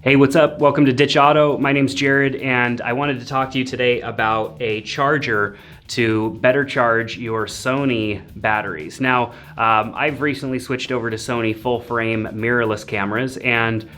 Hey, what's up? Welcome to Ditch Auto. My name's Jared, and I wanted to talk to you today about a charger to better charge your Sony batteries. Now, I've recently switched over to Sony full-frame mirrorless cameras, and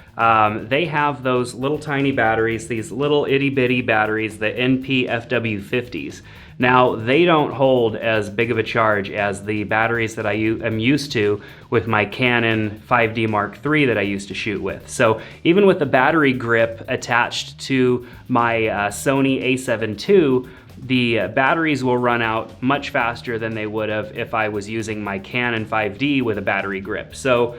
they have those little tiny batteries, these little itty-bitty batteries, the NP-FW50s. Now, they don't hold as big of a charge as the batteries that I am used to with my Canon 5D Mark III that I used to shoot with. So even with the battery grip attached to my Sony a7 II, the batteries will run out much faster than they would have if I was using my Canon 5D with a battery grip. So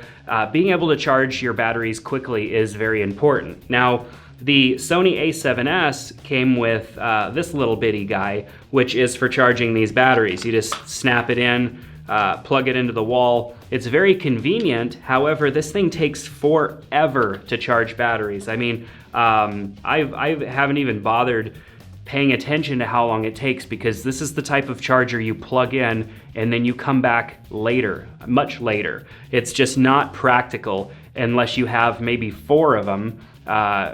being able to charge your batteries quickly is very important. Now, the Sony a7S came with this little bitty guy, which is for charging these batteries. You just snap it in, plug it into the wall. It's very convenient. However, this thing takes forever to charge batteries. I mean, I haven't even bothered paying attention to how long it takes, because this is the type of charger you plug in and then you come back later, much later. It's just not practical unless you have maybe 4 of them,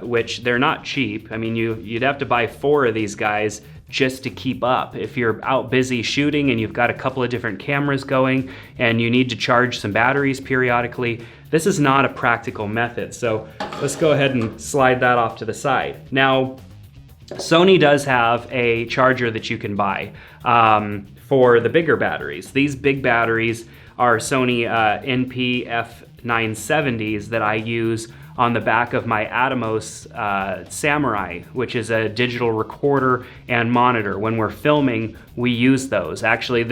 which they're not cheap. I mean, you'd have to buy 4 of these guys just to keep up. If you're out busy shooting and you've got a couple of different cameras going and you need to charge some batteries periodically, this is not a practical method. So let's go ahead and slide that off to the side. Now, Sony does have a charger that you can buy for the bigger batteries. These big batteries are Sony NP-F970s that I use on the back of my Atomos Samurai, which is a digital recorder and monitor. When we're filming, we use those. Actually,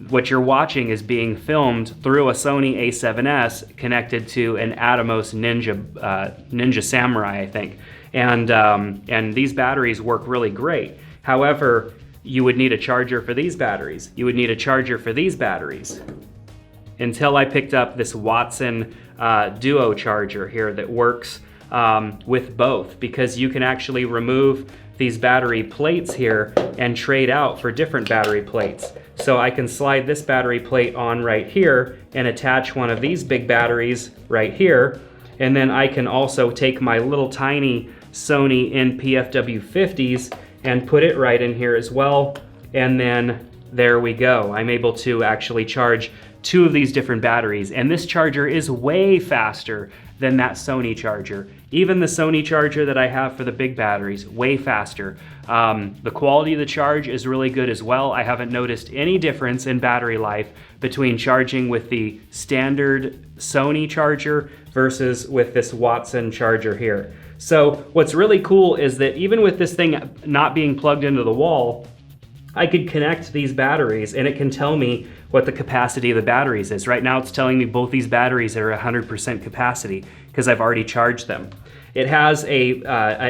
what you're watching is being filmed through a Sony a7S connected to an Atomos Ninja Samurai, I think. And these batteries work really great. However, you would need a charger for these batteries. You would need a charger for these batteries. Until I picked up this Watson Duo charger here that works with both, because you can actually remove these battery plates here and trade out for different battery plates. So I can slide this battery plate on right here and attach one of these big batteries right here. And then I can also take my little tiny Sony NP-FW50s and put it right in here as well. And then there we go. I'm able to actually charge 2 of these different batteries. And this charger is way faster than that Sony charger. Even the Sony charger that I have for the big batteries, way faster. The quality of the charge is really good as well. I haven't noticed any difference in battery life between charging with the standard Sony charger versus with this Watson charger here. So what's really cool is that even with this thing not being plugged into the wall, I could connect these batteries and it can tell me what the capacity of the batteries is. Right now it's telling me both these batteries are 100% capacity because I've already charged them. It has a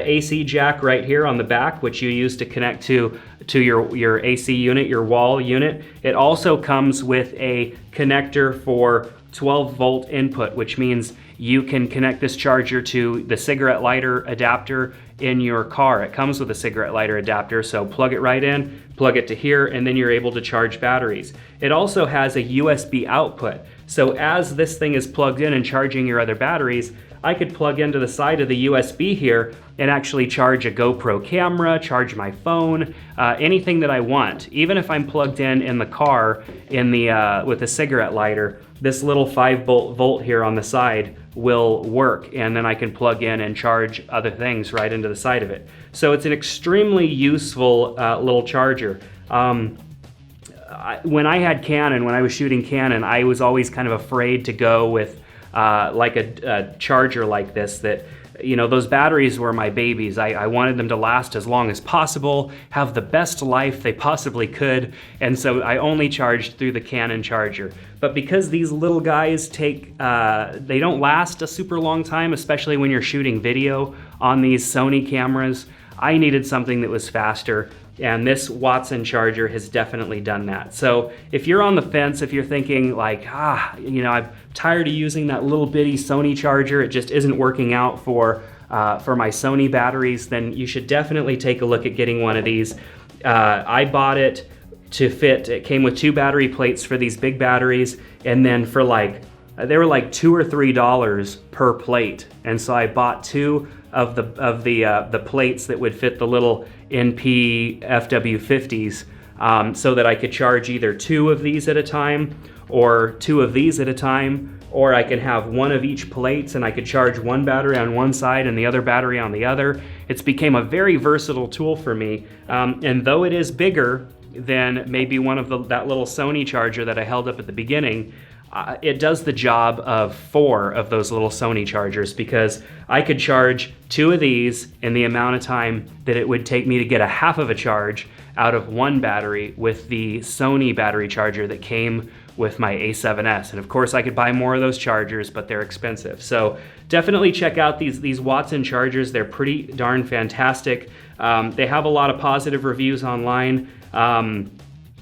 AC jack right here on the back, which you use to connect to your AC unit, your wall unit. It also comes with a connector for 12-volt input, which means you can connect this charger to the cigarette lighter adapter in your car. It comes with a cigarette lighter adapter, so plug it right in, plug it to here, and then you're able to charge batteries. It also has a USB output. So as this thing is plugged in and charging your other batteries, I could plug into the side of the USB here and actually charge a GoPro camera, charge my phone, anything that I want. Even if I'm plugged in the car with a cigarette lighter, this little 5-volt here on the side will work, and then I can plug in and charge other things right into the side of it. So it's an extremely useful little charger. When I had Canon, when I was shooting Canon, I was always kind of afraid to go with like a charger like this that, you know, those batteries were my babies. I wanted them to last as long as possible, have the best life they possibly could, and so I only charged through the Canon charger. But because these little guys they don't last a super long time, especially when you're shooting video on these Sony cameras, I needed something that was faster. And this Watson charger has definitely done that. So if you're on the fence, if you're thinking like, you know, I'm tired of using that little bitty Sony charger, it just isn't working out for my Sony batteries, then you should definitely take a look at getting one of these. I bought it to fit. It came with 2 battery plates for these big batteries, and then for like they were like $2 or $3 per plate. And so I bought 2 of the plates that would fit the little NP FW50s, so that I could charge either 2 of these at a time or 2 of these at a time, or I can have 1 of each plates and I could charge 1 battery on one side and the other battery on the other. It's became a very versatile tool for me. And though it is bigger than maybe one of that little Sony charger that I held up at the beginning, it does the job of 4 of those little Sony chargers, because I could charge 2 of these in the amount of time that it would take me to get a half of a charge out of 1 battery with the Sony battery charger that came with my A7S. And of course I could buy more of those chargers, but they're expensive. So definitely check out these Watson chargers. They're pretty darn fantastic. They have a lot of positive reviews online.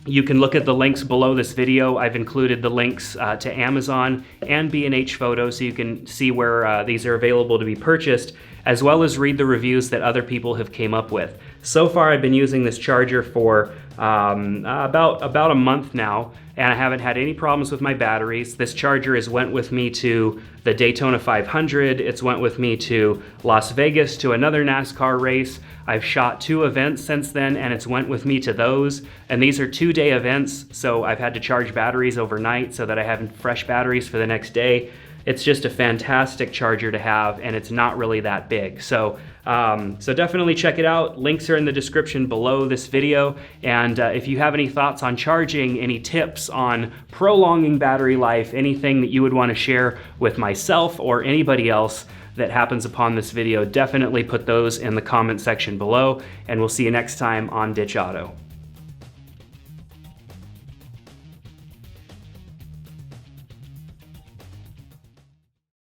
You can look at the links below this video. I've included the links to Amazon and B&H Photo, so you can see where these are available to be purchased, as well as read the reviews that other people have came up with. So far, I've been using this charger for about a month now, and I haven't had any problems with my batteries. This charger has went with me to the Daytona 500. It's went with me to Las Vegas to another NASCAR race. I've shot 2 events since then, and it's went with me to those. And these are 2-day events, so I've had to charge batteries overnight so that I have fresh batteries for the next day. It's just a fantastic charger to have, and it's not really that big. So definitely check it out. Links are in the description below this video. And if you have any thoughts on charging, any tips on prolonging battery life, anything that you would want to share with myself or anybody else that happens upon this video, definitely put those in the comment section below, and we'll see you next time on Ditch Auto.